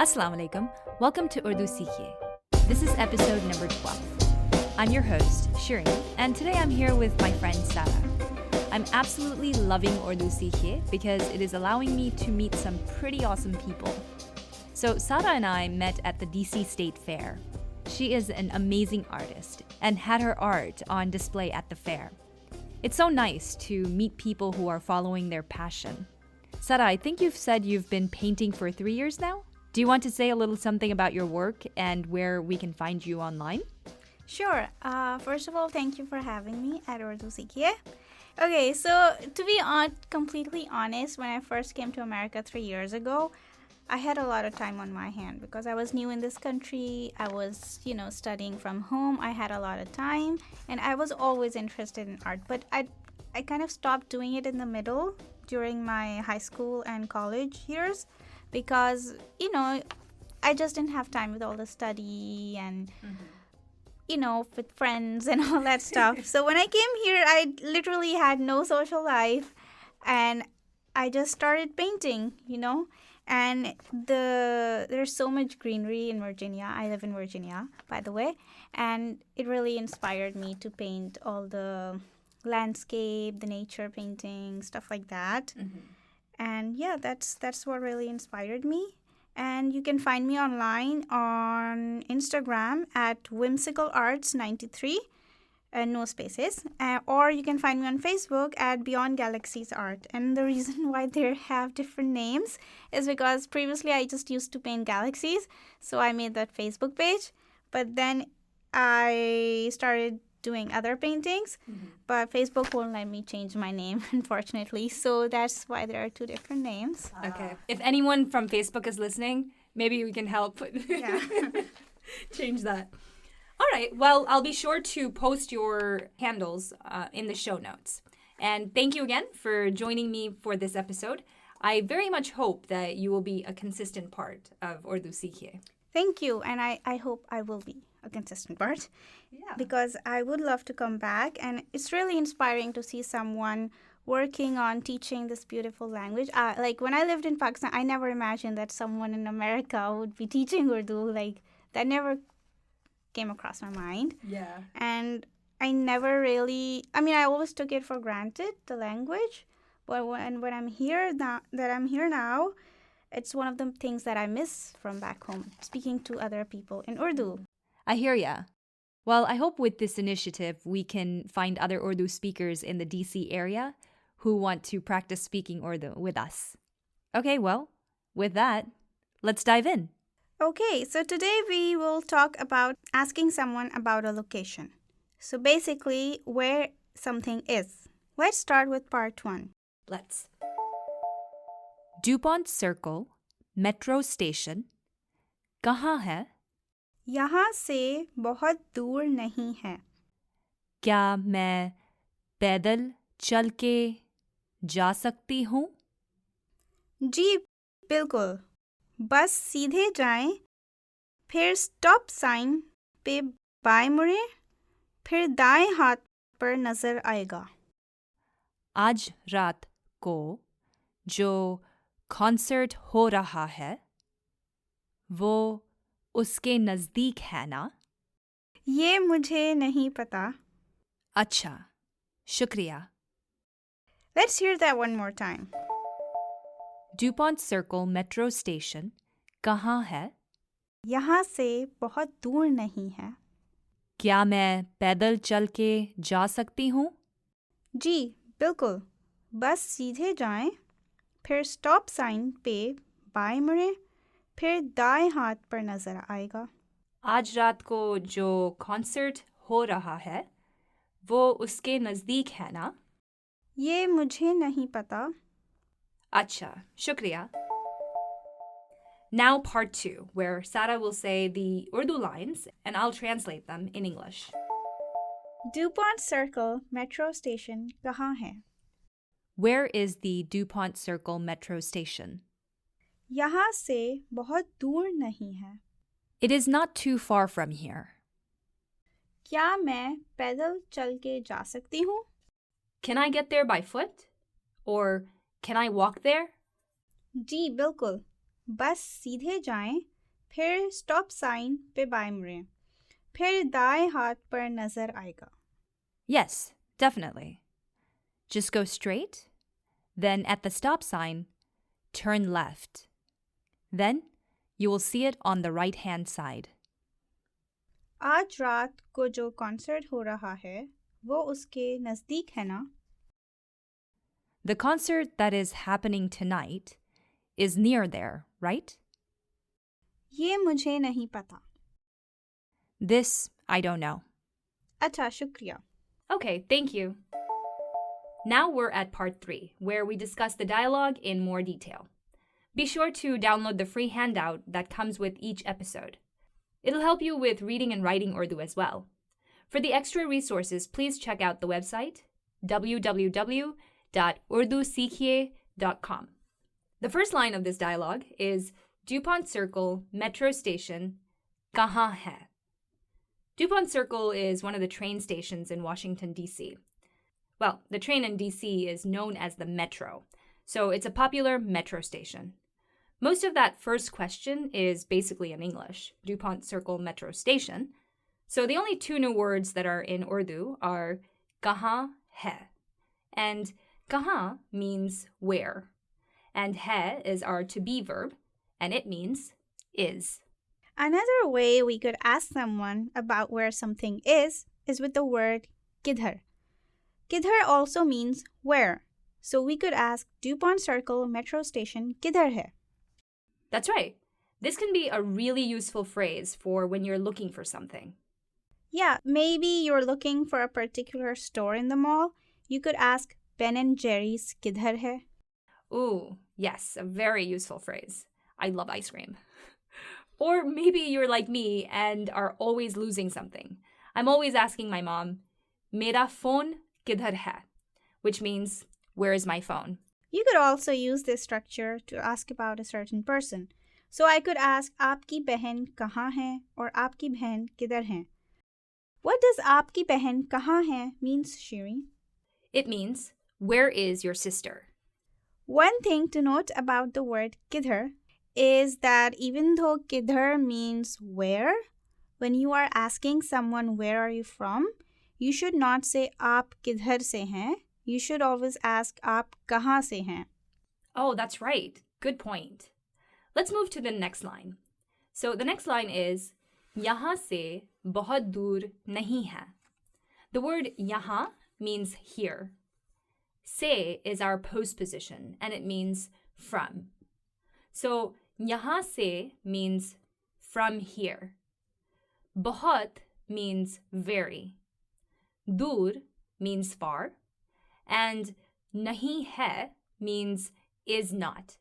Assalamu alaikum. Welcome to Urdu Seekhiye. This is episode number 12. I'm your host, Shirin, and today I'm here with my friend Sara. I'm absolutely loving Urdu Seekhiye because it is allowing me to meet some pretty awesome people. So Sara and I met at the DC State Fair. She is an amazing artist and had her art on display at the fair. It's so nice to meet people who are following their passion. Sara, I think you've said you've been painting for 3 years now? Do you want to say a little something about your work and where we can find you online? Sure. First of all, thank you for having me at Urdu Seekhiye. Okay, so to be completely honest, when I first came to America 3 years ago, I had a lot of time on my hand because I was new in this country. I was, studying from home. I had a lot of time and I was always interested in art. But I kind of stopped doing it in the middle during my high school and college years because, I just didn't have time with all the study and, with friends and all that stuff. So when I came here, I literally had no social life and I just started painting, And there's so much greenery in Virginia. I live in Virginia, by the way. And it really inspired me to paint all the landscape, the nature painting, stuff like that. Mm-hmm. And yeah, that's what really inspired me. And you can find me online on Instagram at whimsicalarts93. No spaces, or you can find me on Facebook at Beyond Galaxies Art. And the reason why they have different names is because previously I just used to paint galaxies, so I made that Facebook page. But then I started doing other paintings, but Facebook won't let me change my name, unfortunately. So that's why there are two different names. Okay. If anyone from Facebook is listening, maybe we can help change that. All right. Well, I'll be sure to post your handles in the show notes. And thank you again for joining me for this episode. I very much hope that you will be a consistent part of Urdu Seekhiye. Thank you. And I hope I will be a consistent part. Yeah. Because I would love to come back. And it's really inspiring to see someone working on teaching this beautiful language. Like when I lived in Pakistan, I never imagined that someone in America would be teaching Urdu. Like that never came across my mind. Yeah. And I never really, I always took it for granted, the language. But when I'm here now, it's one of the things that I miss from back home, speaking to other people in Urdu. I hear ya. Well, I hope with this initiative, we can find other Urdu speakers in the DC area who want to practice speaking Urdu with us. Okay, well, with that, let's dive in. Okay, so today we will talk about asking someone about a location. So basically, where something is. Let's start with part 1. Let's. Dupont Circle, metro station, कहाँ है? यहाँ से बहुत दूर नहीं है. क्या मैं पैदल चल के जा सकती हूँ? जी, बिल्कुल. बस सीधे जाएं, फिर स्टॉप साइन पे बाएं मुड़ें, फिर दाएं हाथ पर नजर आएगा. आज रात को जो कॉन्सर्ट हो रहा है, वो उसके नज़दीक है ना? ये मुझे नहीं पता. अच्छा, शुक्रिया. Let's hear that one more time. Dupont Circle metro station कहाँ है? यहाँ से बहुत दूर नहीं है. क्या मैं पैदल चल के जा सकती हूँ? जी, बिल्कुल. बस सीधे जाएं, फिर स्टॉप साइन पे बाएं मुड़ें, फिर दाएं हाथ पर नजर आएगा. आज रात को जो कॉन्सर्ट हो रहा है, वो उसके नज़दीक है ना? ये मुझे नहीं पता. Acha, shukriya. Now part 2, where Sara will say the Urdu lines and I'll translate them in English. Dupont Circle metro station कहाँ है? Where is the Dupont Circle metro station? यहाँ से बहुत दूर नहीं है. It is not too far from here. क्या मैं पैदल चल के जा सकती हूँ? Can I get there by foot? Or can I walk there? जी बिल्कुल. बस सीधे जाएं, फिर स्टॉप साइन पे बाएं मुड़ें, फिर दाएं हाथ पर नजर आएगा. Yes, definitely. Just go straight, then at the stop sign, turn left. Then you will see it on the right-hand side. आज रात को जो कॉन्सर्ट हो रहा है वो उसके नज़दीक है ना? The concert that is happening tonight is near there, right? ये मुझे नहीं पता. This I don't know. अच्छा, शुक्रिया. Okay, thank you. Now we're at part 3, where we discuss the dialogue in more detail. Be sure to download the free handout that comes with each episode. It'll help you with reading and writing Urdu as well. For the extra resources, please check out the website www.urdusikhiye.com. The first line of this dialogue is Dupont Circle Metro Station, Kahan hai? Dupont Circle is one of the train stations in Washington, D.C. Well, the train in D.C. is known as the Metro, so it's a popular metro station. Most of that first question is basically in English, Dupont Circle Metro Station. So the only two new words that are in Urdu are kahan hai. And kahan means where. And hai is our to be verb, and it means is. Another way we could ask someone about where something is with the word kidhar. Kidhar also means where. So we could ask Dupont Circle Metro Station kidhar hai? That's right. This can be a really useful phrase for when you're looking for something. Yeah, maybe you're looking for a particular store in the mall. You could ask Ben and Jerry's kidhar hai? Ooh, yes, a very useful phrase. I love ice cream. Or maybe you're like me and are always losing something. I'm always asking my mom, Mera phone kidhar hai? Which means, where is my phone? You could also use this structure to ask about a certain person. So I could ask, Aapki behan kahan hai? Or Aapki behan kidhar hai? What does Aapki behan kahan hai means, Shirin? It means, where is your sister? One thing to note about the word kidhar is that even though kidhar means where, when you are asking someone where are you from, you should not say aap kidhar se hain. You should always ask aap kahan se hain. Oh, that's right. Good point. Let's move to the next line. So the next line is yahan se bahut dur nahi hai. The word yahan means here. Se is our postposition and it means from. So yahan se means from here. Bahut means very. Dur means far. And nahi hai means is not.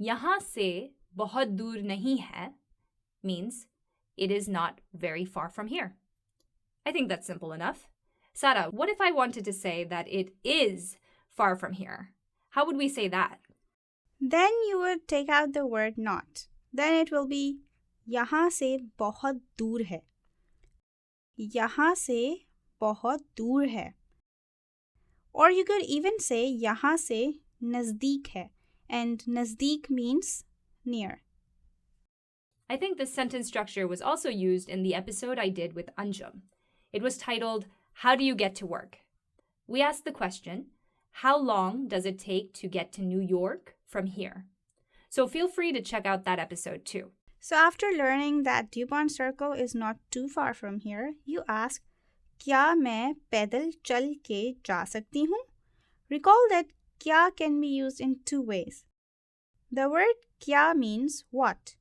Yahan se bahut dur nahi hai means it is not very far from here. I think that's simple enough. Sara, what if I wanted to say that it is far from here? How would we say that? Then you would take out the word not. Then it will be yahan se bahut dur hai. Yahan se bahut dur hai. Or you could even say yahan se nazdeek hai. And nazdeek means near. I think this sentence structure was also used in the episode I did with Anjum. It was titled, How Do You Get to Work? We asked the question, how long does it take to get to New York from here? So feel free to check out that episode too. So after learning that Dupont Circle is not too far from here, you ask, क्या मैं पैदल चल के जा सकती हूँ? Recall that क्या can be used in two ways. The word क्या means what.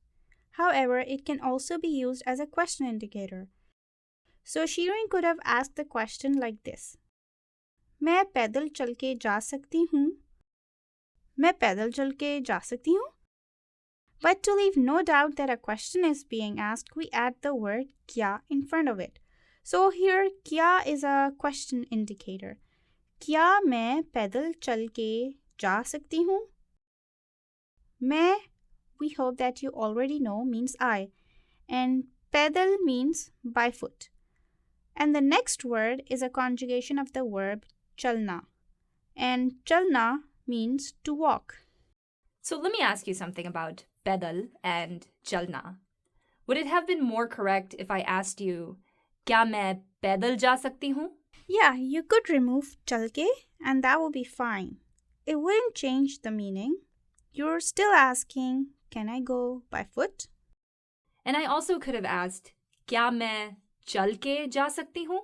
However, it can also be used as a question indicator. So Shirin could have asked the question like this. मैं पैदल चल के जा सकती हूँ? मैं पैदल चल के जा सकती हूँ? But to leave no doubt that a question is being asked, we add the word क्या in front of it. So here, क्या is a question indicator. क्या मैं पैदल चल के जा सकती हूँ? मैं, we hope that you already know, means I. And पैदल means by foot. And the next word is a conjugation of the verb chalna. And chalna means to walk. So let me ask you something about pedal and chalna. Would it have been more correct if I asked you, क्या मैं पैदल जा सकती हूँ? Yeah, you could remove chalke and that would be fine. It wouldn't change the meaning. You're still asking, can I go by foot? And I also could have asked, क्या मैं चल के जा सकती हूँ?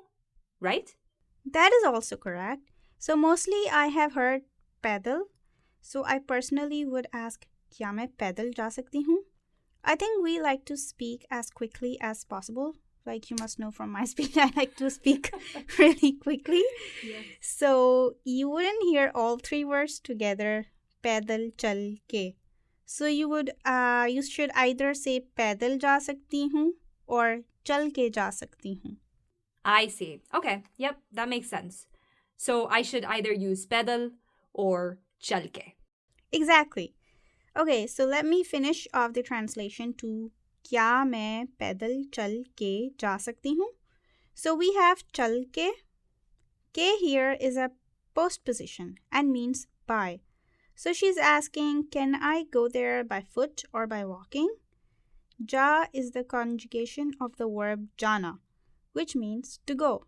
Right? That is also correct. So mostly I have heard pedal. So I personally would ask, क्या मैं पैदल जा सकती हूँ? I think we like to speak as quickly as possible. Like you must know from my speech, I like to speak really quickly. Yes. So you wouldn't hear all three words together, पैदल चल के. So you should either say पैदल जा सकती हूँ or चल के जा सकती हूँ. I see. Okay. Yep, that makes sense. So I should either use pedal or चल के. Exactly. Okay, so let me finish off the translation to क्या मैं पैदल चल के जा सकती हूँ? So we have चल के. के here is a postposition and means by. So she's asking, can I go there by foot or by walking? Ja is the conjugation of the verb jana, which means to go.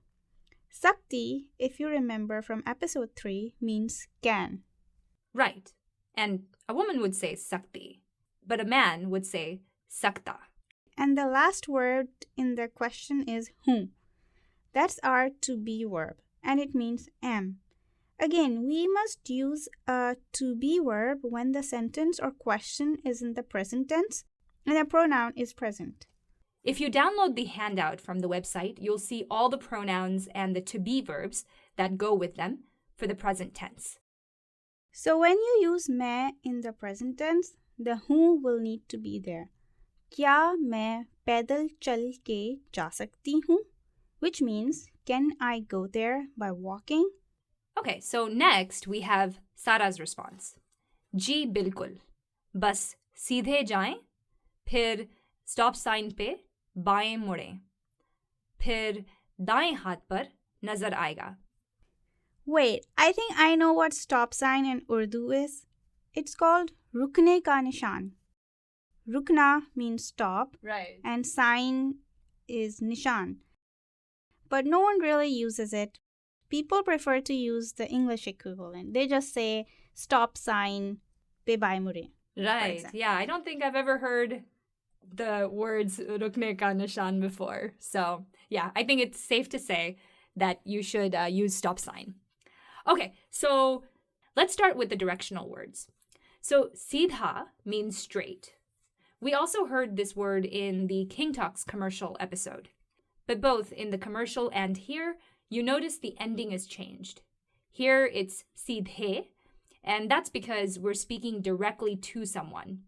Sakti, if you remember from episode 3, means can. Right. And a woman would say sakti, but a man would say sakta. And the last word in the question is who. That's our to be verb, and it means am. Again, we must use a to be verb when the sentence or question is in the present tense and the pronoun is present. If you download the handout from the website, you'll see all the pronouns and the to be verbs that go with them for the present tense. So when you use मैं in the present tense, the who will need to be there. क्या मैं पैदल चल के जा सकती हूँ? Which means, can I go there by walking? Okay, so next we have Sara's response. जी बिल्कुल. बस सीधे जाएं, फिर स्टॉप साइन पे बाएं मुड़ें. फिर दाएं हाथ पर नजर आएगा. Wait, I think I know what stop sign in Urdu is. It's called rukne ka nishan. Rukna means stop Right. and sign is nishan. But no one really uses it. People prefer to use the English equivalent. They just say stop sign pe bhai mure. Right. Yeah, I don't think I've ever heard the words rukne ka nishan before. So, yeah, I think it's safe to say that you should use stop sign. Okay, so let's start with the directional words. So, seedha means straight. We also heard this word in the King Talks commercial episode. But both in the commercial and here, you notice the ending is changed. Here it's seedhe, and that's because we're speaking directly to someone.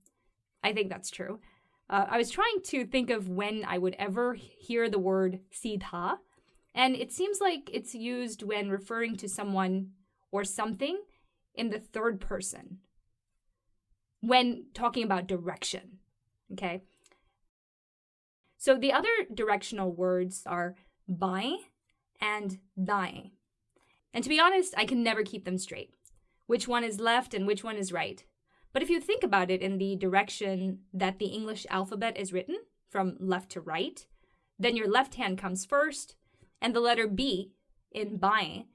I think that's true. I was trying to think of when I would ever hear the word seedha, and it seems like it's used when referring to someone or something in the third person, when talking about direction, okay? So the other directional words are baएं and दाएं. And to be honest, I can never keep them straight. Which one is left and which one is right? But if you think about it in the direction that the English alphabet is written, from left to right, then your left hand comes first, and the letter B in baएं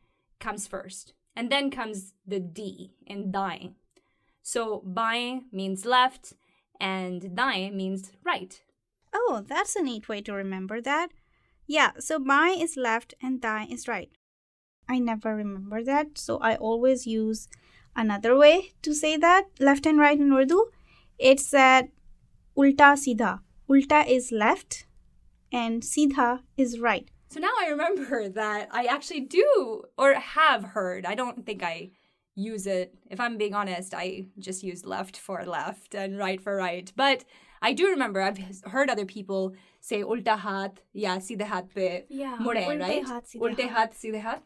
comes first. And then comes the D in दाएं. So baएं means left, and दाएं means right. Oh, that's a neat way to remember that. Yeah, so baएं is left and दाएं is right. I never remember that, so I always use another way to say that, left and right in Urdu. It's that ulta सीधा. Ulta is left and सीधा is right. So now I remember that I actually do or have heard. I don't think I use it. If I'm being honest, I just use left for left and right for right. But I do remember I've heard other people say ulta hath, yeah, seedhe hath pe mure, right? Ulte hath, seedhe hath.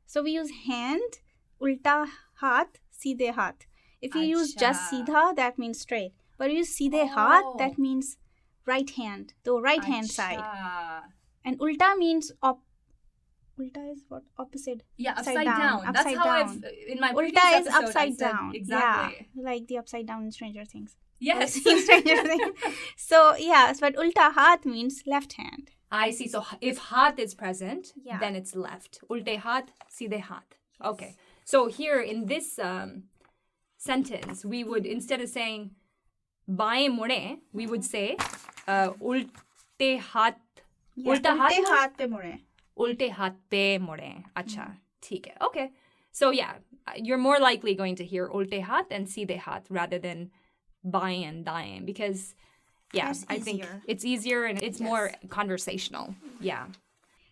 So we use hand, ulta hath, seedhe hath. If you use just seedha, that means straight. But if you use seedhe hath, that means right hand, the right hand side. And ulta means ulta is what? Opposite. Yeah, upside down. That's how down. I've in my previous Ulta is episode, upside I said, down. Exactly. Yeah, like the upside down in Stranger Things. Yes. Seen Stranger Things. So, yes, but ulta haath means left hand. I see. So if haath is present, Yeah. then it's left. Ulte haath, seedhe haath. Okay. So here in this sentence, we would, instead of saying baएं मुड़े, we would say उल्टे हाथ उल्टे हाथ पे मुड़े. उल्टे हाथ पे मुड़े. अच्छा, ठीक है. Okay. So yeah, you're more likely going to hear ulte haath and seedhe haath rather than baएं and दाएं, because I think it's easier and it's more conversational. Yeah.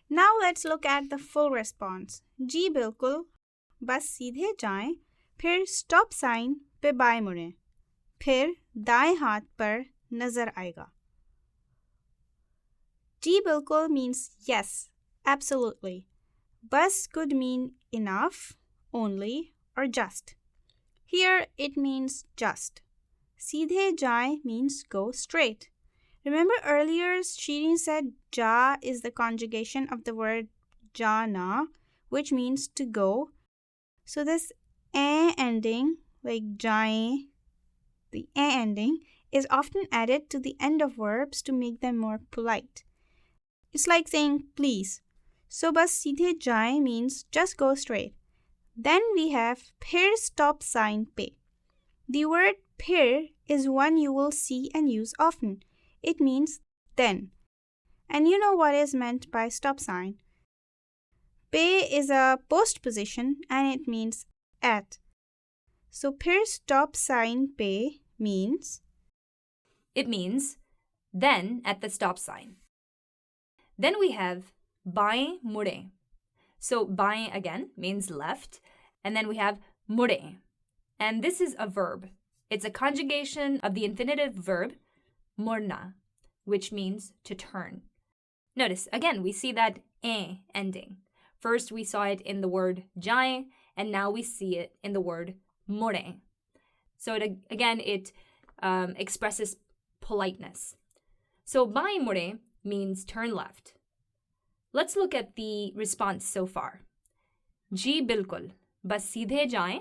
Now let's look at the full response. जी बिल्कुल, बस सीधे जाएं, फिर stop sign पे बाएं मुड़ें, फिर दाएं हाथ पर नजर आएगा. जी बिल्कुल means yes, absolutely. Bas could mean enough, only, or just. Here it means just. Seedhe jai means go straight. Remember earlier Shirin said ja is the conjugation of the word jana, which means to go. So this a ending, like jai, the a ending, is often added to the end of verbs to make them more polite. It's like saying please. So bas seedhe jai means just go straight. Then we have phir stop sign pe. The word phir is one you will see and use often. It means then. And you know what is meant by stop sign. Pe is a postposition and it means at. So phir stop sign pe means? It means then at the stop sign. Then we have baएं मुड़े. So baएं again means left. And then we have मुड़े. And this is a verb. It's a conjugation of the infinitive verb मुड़ना, which means to turn. Notice, again, we see that ending. First, we saw it in the word जाएं, and now we see it in the word मुड़े. So it expresses politeness. So बाएं मुड़े means turn left. Let's look at the response so far. जी बिल्कुल, बस सीधे जाएं,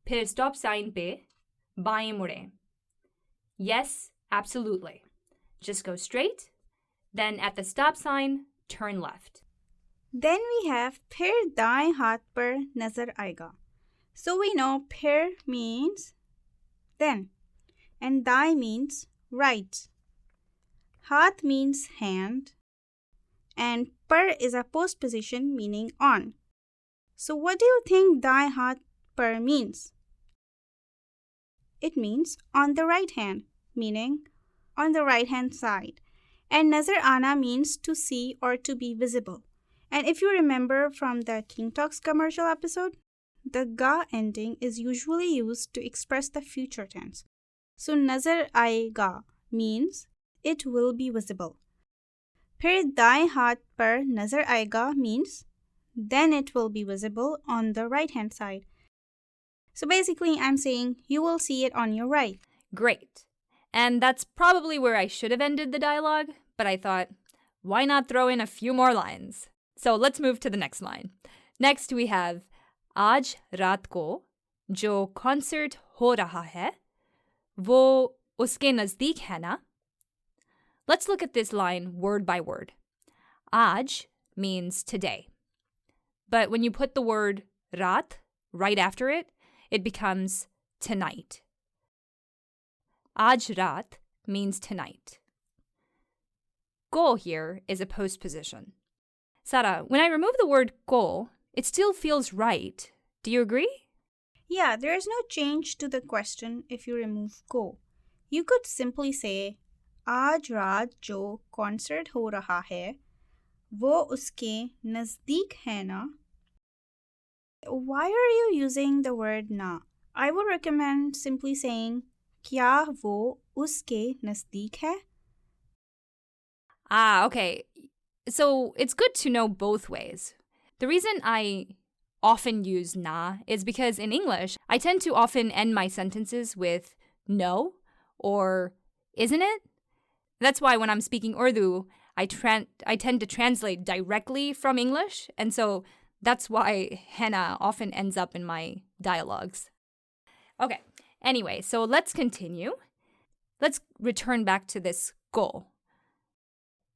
फिर stop sign पे बाएं मुड़ें. Yes, absolutely. Just go straight, then at the stop sign, turn left. Then we have फिर दाएं हाथ पर नजर आएगा. So we know फिर means then, and दाएं means right. हाथ means hand, and पर is a postposition meaning on. So what do you think दाएं हाथ पर means? It means on the right hand, meaning on the right hand side. And nazar ana means to see or to be visible. And if you remember from the King Talks commercial episode, the ga ending is usually used to express the future tense. So nazar aayega means it will be visible. फिर दाएं हाथ पर नजर आएगा means then it will be visible on the right hand side. So basically I'm saying you will see it on your right. Great. And that's probably where I should have ended the dialogue, but I thought, why not throw in a few more lines? So let's move to the next line. Next we have आज रात को जो concert हो रहा है वो उसके नज़दीक है ना? Let's look at this line word by word. Aj means today. But when you put the word raat right after it, it becomes tonight. Aj raat means tonight. Ko here is a postposition. Sara, when I remove the word ko, it still feels right. Do you agree? Yeah, there is no change to the question if you remove ko. You could simply say आज रात जो concert हो रहा है वो उसके नज़दीक है ना? Why are you using the word na? I would recommend simply saying क्या वो उसके नज़दीक है? Okay. So it's good to know both ways. The reason I often use na is because in English, I tend to often end my sentences with no or isn't it? That's why when I'm speaking Urdu, I tend to translate directly from English, and so that's why henna often ends up in my dialogues. Okay, anyway, so let's continue. let's return back to this go.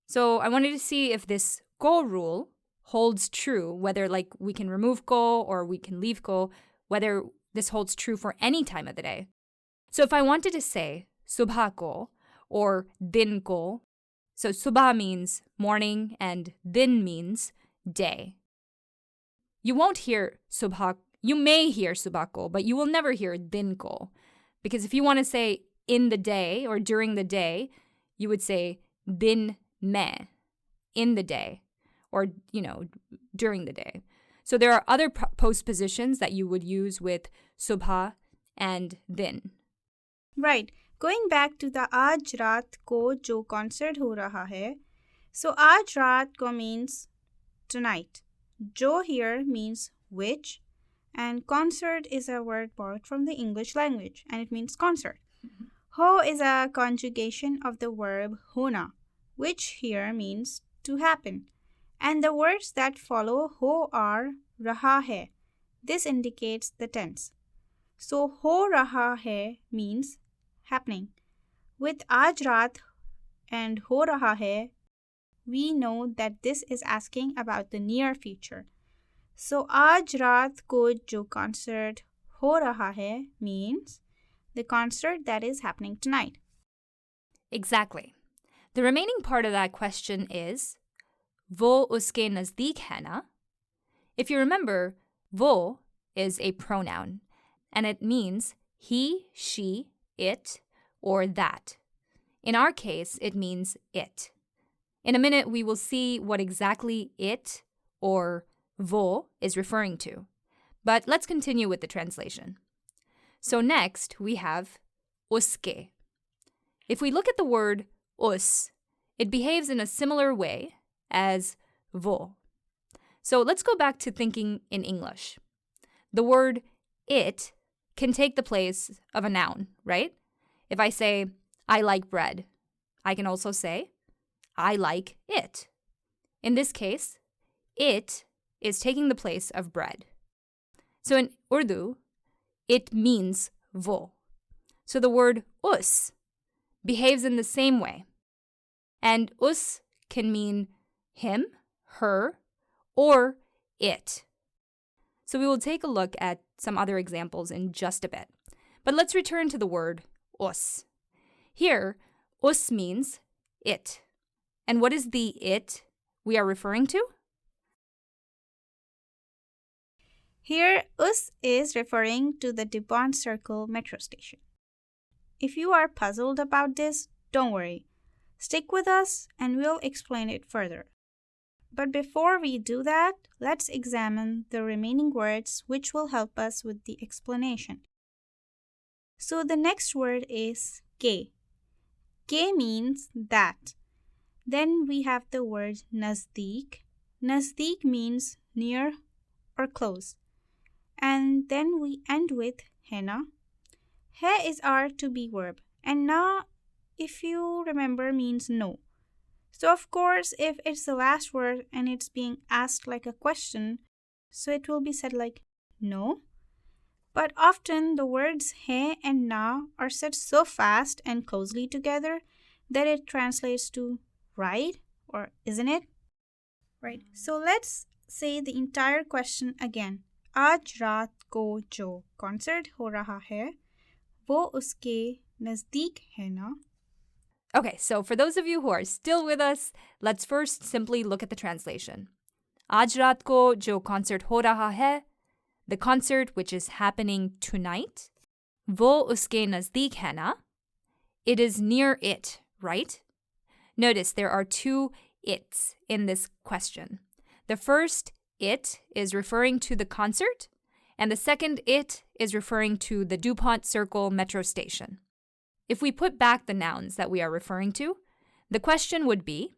So I wanted to see if this go rule holds true, whether like we can remove go or we can leave go, whether this holds true for any time of the day. So if I wanted to say subha ko or din ko, so subha means morning and din means day. You won't hear subha, you may hear subha ko, but you will never hear din ko. Because if you want to say in the day or during the day, you would say din mein, in the day, or, during the day. So there are other postpositions that you would use with subha and din. Right. Going back to the आज रात को जो concert हो रहा है. So आज रात को means tonight. Jo here means which, and concert is a word borrowed from the English language, and it means concert. Ho is a conjugation of the verb hona, which here means to happen. And the words that follow ho are raha hai. This indicates the tense. So ho raha hai means happening. With aaj raat and ho raha hai, we know that this is asking about the near future. So aaj raat ko jo concert ho raha hai means the concert that is happening tonight. Exactly. The remaining part of that question is wo uske nazdeek hai na? If you remember, wo is a pronoun, and it means he, she, it, or that. In our case, it means it. In a minute, we will see what exactly it or wo is referring to. But let's continue with the translation. So next, we have uske. If we look at the word us, it behaves in a similar way as wo. So let's go back to thinking in English. The word it can take the place of a noun, right? If I say, I like bread, I can also say, I like it. In this case, it is taking the place of bread. So in Urdu, it means wo. So the word us behaves in the same way. And us can mean him, her, or it. So we will take a look at some other examples in just a bit. But let's return to the word us. Here, us means it. And what is the it we are referring to? Here, us is referring to the Dupont Circle metro station. If you are puzzled about this, don't worry. Stick with us and we'll explain it further. But before we do that, let's examine the remaining words which will help us with the explanation. So the next word is ke. Ke means that. Then we have the word nazdeek. Nazdeek means near or close. And then we end with hai na. Hai is our to be verb, and na, if you remember, means no. So of course, if it's the last word and it's being asked like a question, so it will be said like no. But often the words hai and na are said so fast and closely together that it translates to right or isn't it? Right. So let's say the entire question again. आज रात को जो concert हो रहा है, वो उसके नज़दीक है ना? Okay, so for those of you who are still with us, let's first simply look at the translation. आज रात को जो concert हो रहा है, the concert which is happening tonight, वो उसके नज़दीक है ना? It is near it, right? Notice there are two its in this question. The first it is referring to the concert, and the second it is referring to the Dupont Circle metro station. If we put back the nouns that we are referring to, the question would be,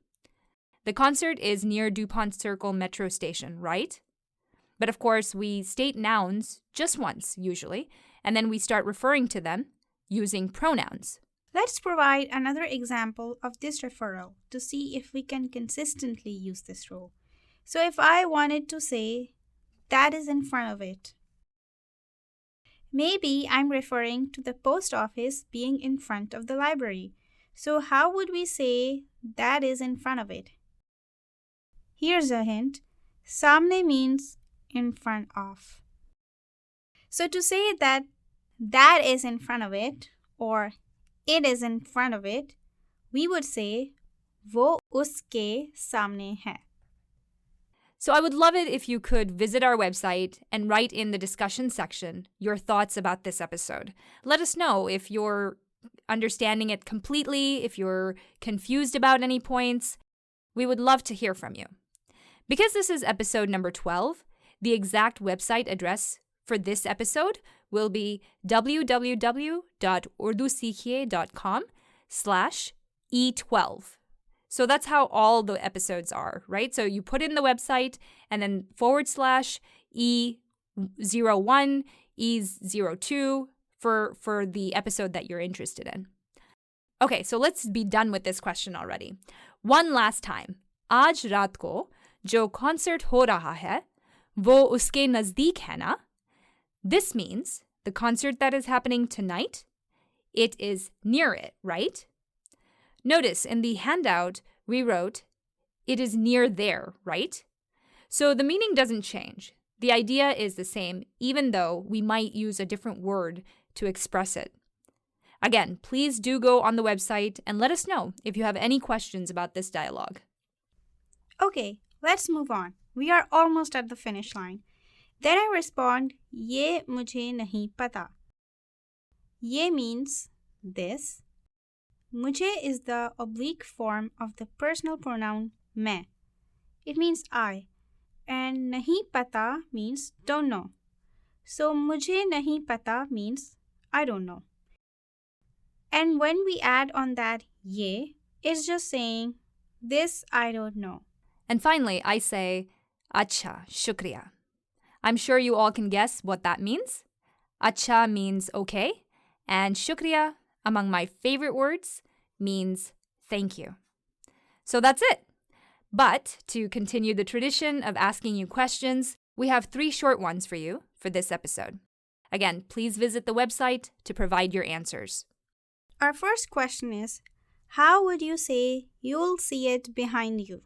the concert is near Dupont Circle metro station, right? But of course, we state nouns just once, usually, and then we start referring to them using pronouns. Let's provide another example of this referral to see if we can consistently use this rule. So if I wanted to say, that is in front of it. Maybe I'm referring to the post office being in front of the library. So how would we say that is in front of it? Here's a hint. Samne means in front of. So to say that is in front of it or it is in front of it, we would say वो उसके सामने है. So I would love it if you could visit our website and write in the discussion section your thoughts about this episode. Let us know if you're understanding it completely, if you're confused about any points. We would love to hear from you. Because this is episode number 12, the exact website address for this episode will be www.urdusikhiye.com/E12. So that's how all the episodes are, right? So you put in the website and then /E01, E02 for the episode that you're interested in. Okay, so let's be done with this question already. One last time. आज रात को जो concert हो रहा है, वो उसके नज़दीक है ना? This means the concert that is happening tonight, it is near it, right? Notice in the handout, we wrote, it is near there, right? So the meaning doesn't change. The idea is the same, even though we might use a different word to express it. Again, please do go on the website and let us know if you have any questions about this dialogue. Okay, let's move on. We are almost at the finish line. Then I respond, ये मुझे नहीं पता. ये means this. मुझे is the oblique form of the personal pronoun मैं. It means I. And नहीं पता means don't know. So मुझे नहीं पता means I don't know. And when we add on that ये, it's just saying this I don't know. And finally, I say, Acha, shukriya. I'm sure you all can guess what that means. Acha means okay, and shukriya, among my favorite words, means thank you. So that's it. But to continue the tradition of asking you questions, we have 3 short ones for you for this episode. Again, please visit the website to provide your answers. Our first question is, how would you say you'll see it behind you?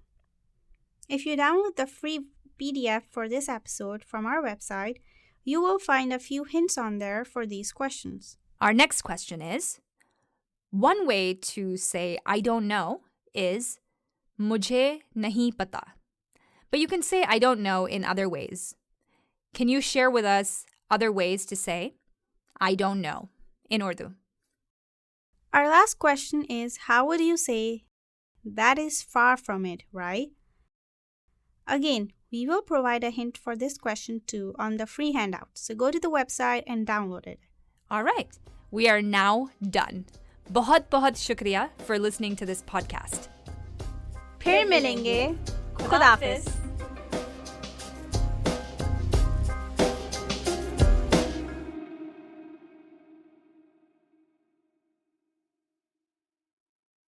If you download the free PDF for this episode from our website, you will find a few hints on there for these questions. Our next question is, one way to say I don't know is मुझे नहीं पता. But you can say I don't know in other ways. Can you share with us other ways to say I don't know in Urdu? Our last question is, how would you say that is far from it, right? Again, we will provide a hint for this question too on the free handout. So go to the website and download it. All right, we are now done. बहुत बहुत शुक्रिया for listening to this podcast. फिर मिलेंगे. खुदाफिज.